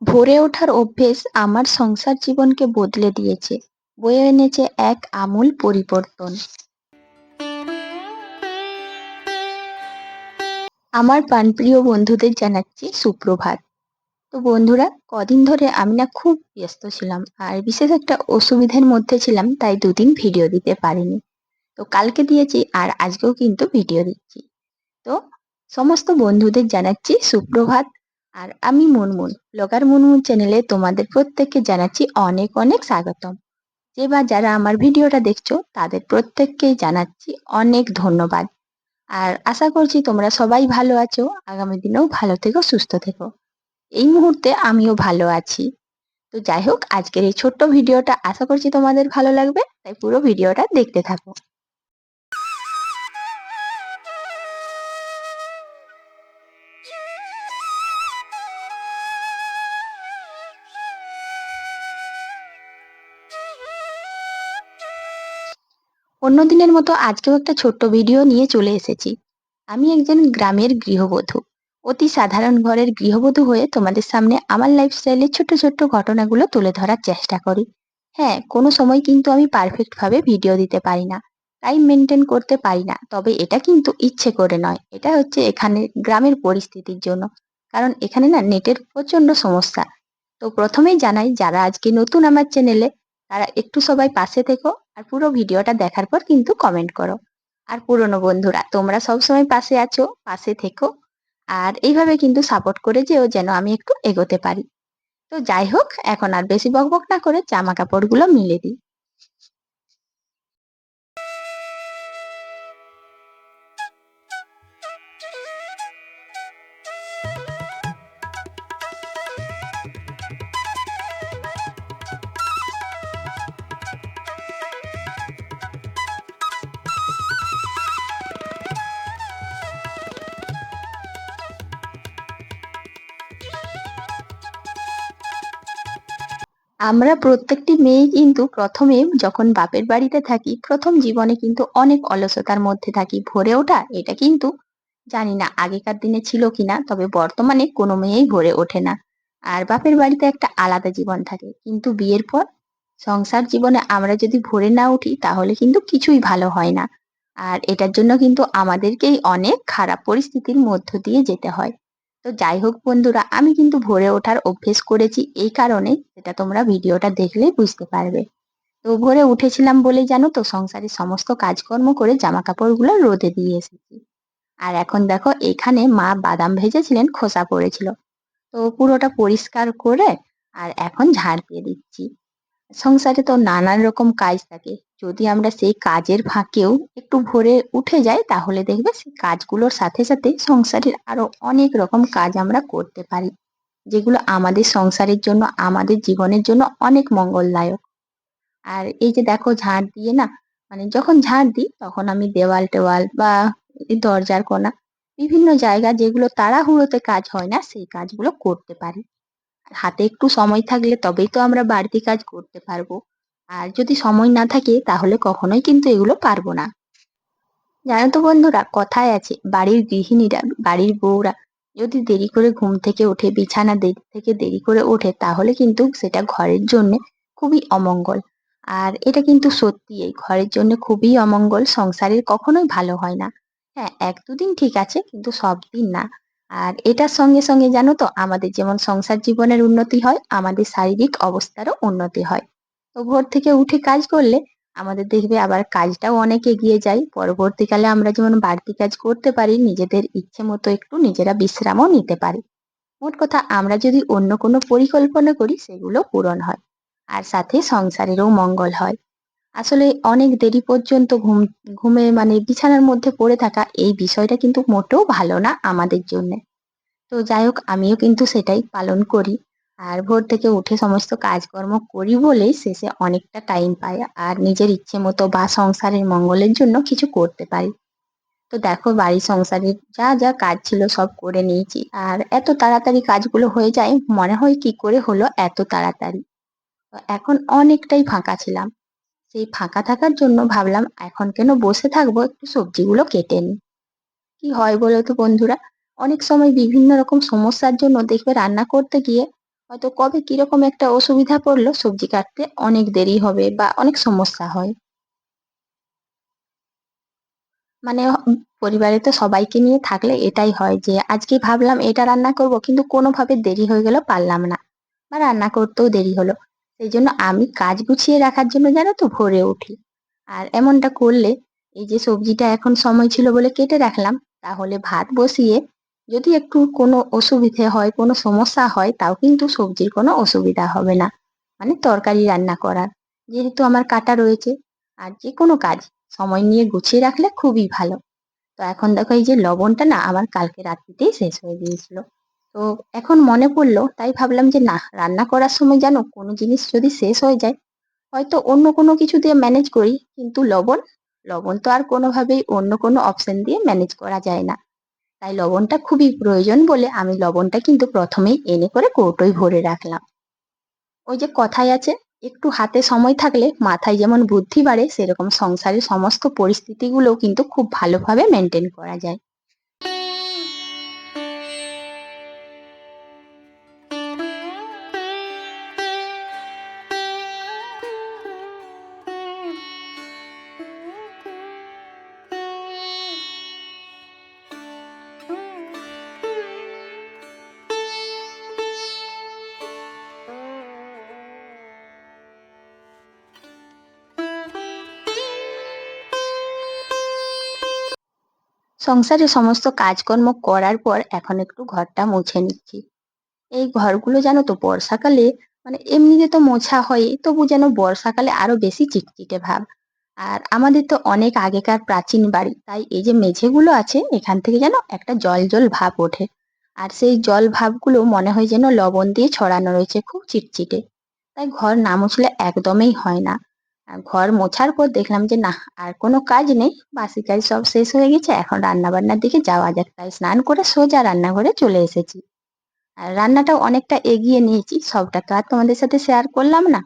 ভোরে ওঠার অভ্যেস আমার সংসার জীবনকে বদলে দিয়েছে, বয়ে এনেছে এক আমূল পরিবর্তন। আমার প্রাণপ্রিয় বন্ধুদের জানাচ্ছি সুপ্রভাত। তো বন্ধুরা, কদিন ধরে আমি না খুব ব্যস্ত ছিলাম আর বিশেষ একটা অসুবিধার মধ্যে ছিলাম, তাই দুদিন ভিডিও দিতে পারিনি। তো কালকে দিয়েছি আর আজকেও কিন্তু ভিডিও দিচ্ছি। তো সমস্ত বন্ধুদের জানাচ্ছি সুপ্রভাত। আর আমি মুনমুন, ব্লগার মুনমুন চ্যানেলে তোমাদের প্রত্যেককে জানাচ্ছি অনেক অনেক স্বাগতম। যে বা যারা আমার ভিডিওটা দেখছো তাদের প্রত্যেককেই জানাচ্ছি অনেক ধন্যবাদ। আর আশা করছি তোমরা সবাই ভালো আছো, আগামী দিনেও ভালো থেকো, সুস্থ থেকো। এই মুহূর্তে আমিও ভালো আছি। তো যাই হোক, আজকের এই ছোট্ট ভিডিওটা আশা করছি তোমাদের ভালো লাগবে, তাই পুরো ভিডিওটা দেখতে থাকো। অন্য দিনের মতো আজকেও একটা ছোট্ট ভিডিও নিয়ে চলে এসেছি। আমি একজন গ্রামের গৃহবধূ, অতি সাধারণ ঘরের গৃহবধূ হয়ে তোমাদের সামনে আমার লাইফস্টাইলের ছোট্ট ছোট্ট ঘটনাগুলো তুলে ধরার চেষ্টা করি। হ্যাঁ, কোনো সময় কিন্তু আমি পারফেক্ট ভাবে ভিডিও দিতে পারি না, টাইম মেনটেন করতে পারি না, তবে এটা কিন্তু ইচ্ছে করে নয়, এটা হচ্ছে এখানে গ্রামের পরিস্থিতির জন্য। কারণ এখানে না নেটের প্রচন্ড সমস্যা। তো প্রথমেই জানাই, যারা আজকে নতুন আমার চ্যানেলে, তারা একটু সবাই পাশে থেকো আর পুরো ভিডিওটা দেখার পর কিন্তু কমেন্ট করো। আর পুরনো বন্ধুরা, তোমরা সবসময় পাশে আছো, পাশে থেকো। আর এইভাবে কিন্তু সাপোর্ট করে যেও, যেন আমি একটু এগোতে পারি। তো যাই হোক, এখন আর বেশি বকবক না করে জামা কাপড়গুলো মিলে দিই। আমরা প্রত্যেকটি মেয়েই কিন্তু প্রথমে যখন বাপের বাড়িতে থাকি, প্রথম জীবনে কিন্তু অনেক অলসতার মধ্যে থাকি। ভরে ওঠা এটা কিন্তু জানি না আগেকার দিনে ছিল কিনা, তবে বর্তমানে কোনো মেয়েই ভরে ওঠে না। আর বাপের বাড়িতে একটা আলাদা জীবন থাকে, কিন্তু বিয়ের পর সংসার জীবনে আমরা যদি ভরে না উঠি তাহলে কিন্তু কিছুই ভালো হয় না। আর এটার জন্য কিন্তু আমাদেরকেই অনেক খারাপ পরিস্থিতির মধ্য দিয়ে যেতে হয়। তো যাই হোক বন্ধুরা, আমি কিন্তু ভোরে ওঠার অভ্যেস করেছি এই কারণে, যেটা তোমরা ভিডিওটা দেখলেই বুঝতে পারবে। তো ভোরে উঠেছিলাম বলেই জানো তো, সংসারের সমস্ত কাজকর্ম করে জামা কাপড়গুলো রোদে দিয়ে এসেছি। আর এখন দেখো, এখানে মা বাদাম ভেজেছিলেন, খোসা পড়েছিল, তো পুরোটা পরিষ্কার করে আর এখন ঝাড় দিয়ে দিচ্ছি। সংসারে তো নানান রকম কাজ থাকে, যদি আমরা সেই কাজের ফাঁকেও একটু ভোরে উঠে যাই তাহলে দেখবে সেই কাজগুলোর সাথে সাথে সংসারের আরো অনেক রকম কাজ আমরা করতে পারি, যেগুলো আমাদের সংসারের জন্য, আমাদের জীবনের জন্য অনেক মঙ্গলদায়ক। আর এই যে দেখো, ঝাড় দিয়ে না, মানে যখন ঝাড় দিই তখন আমি দেওয়াল টেওয়াল বা এই দরজার কোণা, বিভিন্ন জায়গা যেগুলো তাড়াহুড়োতে কাজ হয় না, সেই কাজগুলো করতে পারি। হাতে একটু সময় থাকলে তবেই তো আমরা বাড়তি কাজ করতে পারবো। আর যদি সময় না থাকে তাহলে কখনোই কিন্তু এগুলো পারবো না। জানো তো বন্ধুরা, কথায় আছে, বাড়ির গৃহিণীরা, বাড়ির বউরা যদি দেরি করে ঘুম থেকে ওঠে, বিছানা থেকে দেরি করে ওঠে, তাহলে কিন্তু সেটা ঘরের জন্য খুবই অমঙ্গল। আর এটা কিন্তু সত্যি, এই ঘরের জন্য খুবই অমঙ্গল, সংসারের কখনোই ভালো হয় না। হ্যাঁ, এক দুদিন ঠিক আছে, কিন্তু সব দিন না। আর এটার সঙ্গে সঙ্গে জানো তো, আমাদের যেমন সংসার জীবনের উন্নতি হয়, আমাদের শারীরিক অবস্থারও উন্নতি হয়। তো ভোর থেকে উঠে কাজ করলে আমাদের দেখবে আবার কাজটাও অনেক এগিয়ে যায়। পরবর্তীকালে আমরা যেমন বাড়তি কাজ করতে পারি, নিজেদের ইচ্ছে মতো একটু নিজেরা বিশ্রামও নিতে পারি। মোট কথা, আমরা যদি অন্য কোনো পরিকল্পনা করি সেগুলো পূরণ হয়, আর সাথে সংসারেরও মঙ্গল হয়। আসলে অনেক দেরি পর্যন্ত ঘুমে মানে বিছানার মধ্যে পড়ে থাকা, এই বিষয়টা কিন্তু মোটেও ভালো না আমাদের জন্য। তো যাই হোক, আমিও কিন্তু সেটাই পালন করি। আর ভোর থেকে উঠে সমস্ত কাজকর্ম করি বলেই শেষে অনেকটা টাইম পাই আর নিজের ইচ্ছে মতো বা সংসারের মঙ্গলের জন্য কিছু করতে পারি। তো দেখো, বাড়ি সংসারের যা যা কাজ ছিল সব করে নিয়েছি, আর এত তাড়াতাড়ি কাজগুলো হয়ে যায়, মনে হয় কি করে হলো এত তাড়াতাড়ি। তো এখন অনেকটাই ফাঁকা ছিলাম, সেই ফাঁকা থাকার জন্য ভাবলাম এখন কেন বসে থাকবো, একটু সবজিগুলো কেটে নিই। কি হয় বলো তো বন্ধুরা, অনেক সময় বিভিন্ন রকম সমস্যার জন্য দেখবে রান্না করতে গিয়ে হয়তো কবে কিরকম একটা অসুবিধা পড়লো সবজি কাটতে অনেক দেরি হবে বা অনেক সমস্যা হয়। মানে পরিবারে তো সবাইকে নিয়ে থাকলে এটাই হয় যে আজকে ভাবলাম এটা রান্না করব কিন্তু কোনোভাবে দেরি হয়ে গেল পারলাম না। বা রান্না করতেও দেরি হলো। সেইজন্য আমি কাজ গুছিয়ে রাখার জন্য জানো তো ভোরে উঠি। আর এমনটা করলে এই যে সবজিটা এখন সময় ছিল বলে কেটে রাখলাম, তাহলে ভাত বসিয়ে যদি একটু কোনো অসুবিধে হয়, কোনো সমস্যা হয় তাও কিন্তু সবজির কোনো অসুবিধা হবে না। মানে তরকারি রান্না করার। যেহেতু আমার কাটা রয়েছে আর যেকোনো কাজ সময় নিয়ে গুছিয়ে রাখলে খুবই ভালো। তো এখন দেখো এই যে লবণটা না আমার কালকে রাত্রিতেই শেষ হয়ে গিয়েছিল। তো এখন মনে পড়লো তাই ভাবলাম যে না রান্না করার সময় জানো কোনো জিনিস যদি শেষ হয়ে যায় হয়তো অন্য কোনো কিছু দিয়ে ম্যানেজ করি কিন্তু লবণ তো আর কোনোভাবেই অন্য কোনো অপশন দিয়ে ম্যানেজ করা যায় না। তাই লবণটা খুবই প্রয়োজন বলে আমি লবণটা কিন্তু প্রথমেই এনে করে কৌটোয় ভরে রাখলাম। ওই যে কথায় আছে একটু হাতে সময় থাকলে মাথায় যেমন বুদ্ধি বাড়ে সেরকম সংসারের সমস্ত পরিস্থিতিগুলোও কিন্তু খুব ভালোভাবে মেনটেন করা যায়। সংসারে সমস্ত কাজকর্ম করার পর এখন একটু ঘরটা মুছে নিচ্ছি। এই ঘরগুলো জানো তো বর্ষাকালে মানে এমনিতে তো মোছা হয়ই তবু যেন বর্ষাকালে আরো বেশি চিটচিটে ভাব। আর আমাদের তো অনেক আগেকার প্রাচীন বাড়ি তাই এই যে মেঝেগুলো আছে এখান থেকে যেন একটা জল জল ভাব ওঠে। আর সেই জল ভাবগুলো মনে হয় যেন লবণ দিয়ে ছড়ানো রয়েছে খুব চিটচিটে। তাই ঘর না মুছলে একদমই হয় না। আর ঘর মোছার পর দেখলাম যে না আর কোনো কাজ নেই, বাসি কাজ সব শেষ হয়ে গেছে, এখন রান্না বান্নার দিকে যাওয়া যাক, তাই স্নান করে সোজা রান্নাঘরে চলে এসেছি। আর রান্নাটাও অনেকটা এগিয়ে নিয়েছি, সবটা তো আর তোমাদের সাথে শেয়ার করলাম না।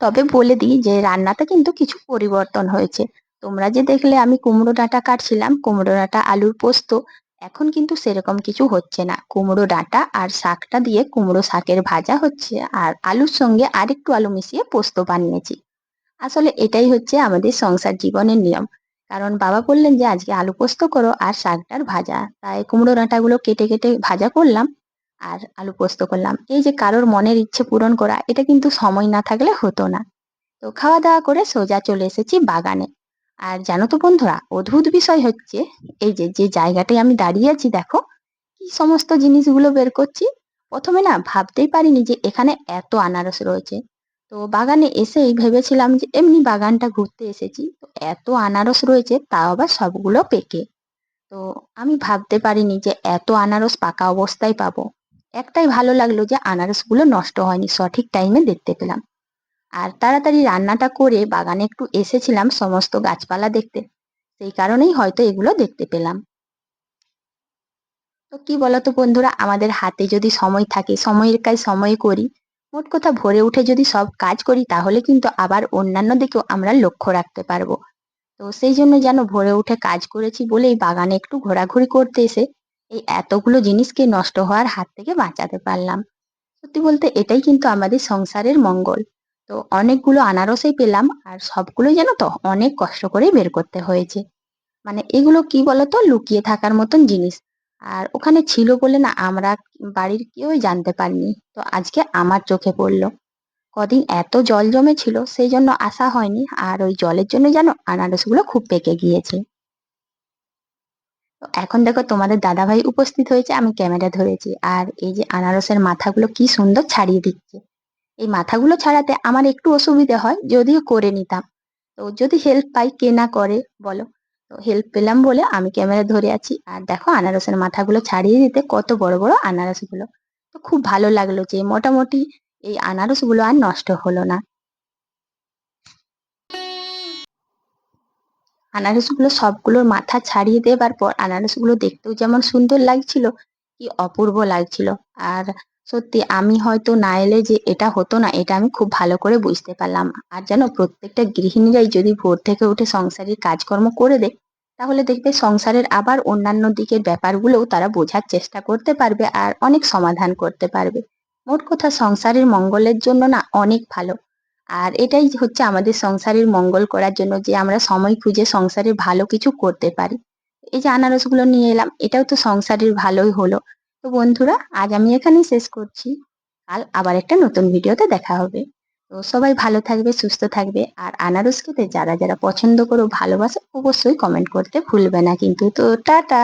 তবে বলে দিই যে রান্নাতে কিন্তু কিছু পরিবর্তন হয়েছে। তোমরা যে দেখলে আমি কুমড়ো ডাঁটা কাটছিলাম, কুমড়ো ডাঁটা আলুর পোস্ত, এখন কিন্তু সেরকম কিছু হচ্ছে না। কুমড়ো ডাঁটা আর শাকটা দিয়ে কুমড়ো শাকের ভাজা হচ্ছে আর আলুর সঙ্গে আরেকটু আলু মিশিয়ে পোস্ত বানিয়েছি। আসলে এটাই হচ্ছে আমাদের সংসার জীবনের নিয়ম। কারণ বাবা বললেন যে আজকে আলু পোস্ত করো আর শাকটার ভাজা, তাই কুমড়ো ডাঁটাগুলো কেটে কেটে ভাজা করলাম আর আলু পোস্ত করলাম। এই যে কারোর মনের ইচ্ছে পূরণ করা, এটা কিন্তু সময় না থাকলে হতো না। তো খাওয়া দাওয়া করে সোজা চলে এসেছি বাগানে। আর জানো তো বন্ধুরা অদ্ভুত বিষয় হচ্ছে এই যে যে জায়গাটায় আমি দাঁড়িয়ে আছি দেখো কি সমস্ত জিনিসগুলো বের করছি। প্রথমে না ভাবতেই পারিনি যে এখানে এত আনারস রয়েছে। তো বাগানে এসেই ভেবেছিলাম যে এমনি বাগানটা ঘুরতে এসেছি, তো এত আনারস রয়েছে তাও আবার সবগুলো পেকে। তো আমি ভাবতে পারিনি যে এত আনারস পাকা অবস্থায় পাবো। একটাই ভালো লাগলো যে আনারসগুলো নষ্ট হয়নি, সঠিক টাইমে দেখতে পেলাম। আর তাড়াতাড়ি রান্নাটা করে বাগানে একটু এসেছিলাম সমস্ত গাছপালা দেখতে, সেই কারণেই হয়তো এগুলো দেখতে পেলাম। তো কি বলতো বন্ধুরা আমাদের হাতে যদি সময় থাকে সময়ের কাজ সময়ে করি, মোট কথা ভোরে উঠে যদি সব কাজ করি তাহলে কিন্তু আবার অন্যান্য দিকেও আমরা লক্ষ্য রাখতে পারবো। তো সেই জন্য যেন ভোরে উঠে কাজ করেছি বলেই বাগানে একটু ঘোরাঘুরি করতে এসে এই এতগুলো জিনিসকে নষ্ট হওয়ার হাত থেকে বাঁচাতে পারলাম। সত্যি বলতে এটাই কিন্তু আমাদের সংসারের মঙ্গল। তো অনেকগুলো আনারসই পেলাম আর সবগুলোই জানো তো অনেক কষ্ট করে বের করতে হয়েছে। মানে এগুলো কি বলতো লুকিয়ে থাকার মতন জিনিস। আর ওখানে ছিল বলে না আমরা বাড়ির কেউই জানতে পারিনি। তো আজকে আমার চোখে পড়লো। কদিন এত জল জমেছিল সেই জন্য আসা হয়নি আর ওই জলের জন্য যেন আনারসগুলো খুব পেকে গিয়েছে। তো এখন দেখো তোমাদের দাদাভাই উপস্থিত হয়েছে, আমি ক্যামেরা ধরেছি আর এই যে আনারসের মাথাগুলো কি সুন্দর ছাড়িয়ে দিচ্ছে। এই মাথাগুলো ছাড়াতে আমার একটু অসুবিধে হয় যদিও করে নিতাম। তো যদি হেল্প পাই কে না করে বলো। তো হেল্প পেলাম বলে আমি ক্যামেরা ধরে আছি আর দেখো আনারসের মাথাগুলো ছাড়িয়ে দিতে কত বড় বড় আনারসগুলো। তো খুব ভালো লাগলো যে মোটামুটি এই আনারসগুলো আর নষ্ট হলো না। আনারসগুলো সবগুলোর মাথা ছাড়িয়ে দেবার পর আনারসগুলো দেখতেও যেমন সুন্দর লাগছিল, কি অপূর্ব লাগছিল। আর সত্যি আমি হয়তো না এলে যে এটা হতো না এটা আমি খুব ভালো করে বুঝতে পারলাম। আর জানো প্রত্যেকটা গৃহিণীরাই যদি ভোর থেকে উঠে সংসারের কাজকর্ম করে দেয় তাহলে দেখবে সংসারের আবার অন্যান্য দিকের ব্যাপারগুলোও তারা বোঝার চেষ্টা করতে পারবে আর অনেক সমাধান করতে পারবে। মোট কথা সংসারের মঙ্গলের জন্য না অনেক ভালো। আর এটাই হচ্ছে আমাদের সংসারের মঙ্গল করার জন্য যে আমরা সময় খুঁজে সংসারে ভালো কিছু করতে পারি। এই যে আনারসগুলো নিয়ে এলাম, এটাও তো সংসারের ভালোই হলো। তো বন্ধুরা, আজ আমি এখানেই শেষ করছি। কাল আবার একটা নতুন ভিডিওতে দেখা হবে। তো সবাই ভালো থাকবে, সুস্থ থাকবে। আর আনারস খেতে যারা, যারা পছন্দ করো, ভালোবাসো, অবশ্যই কমেন্ট করতে ভুলবে না কিন্তু। তো টাটা।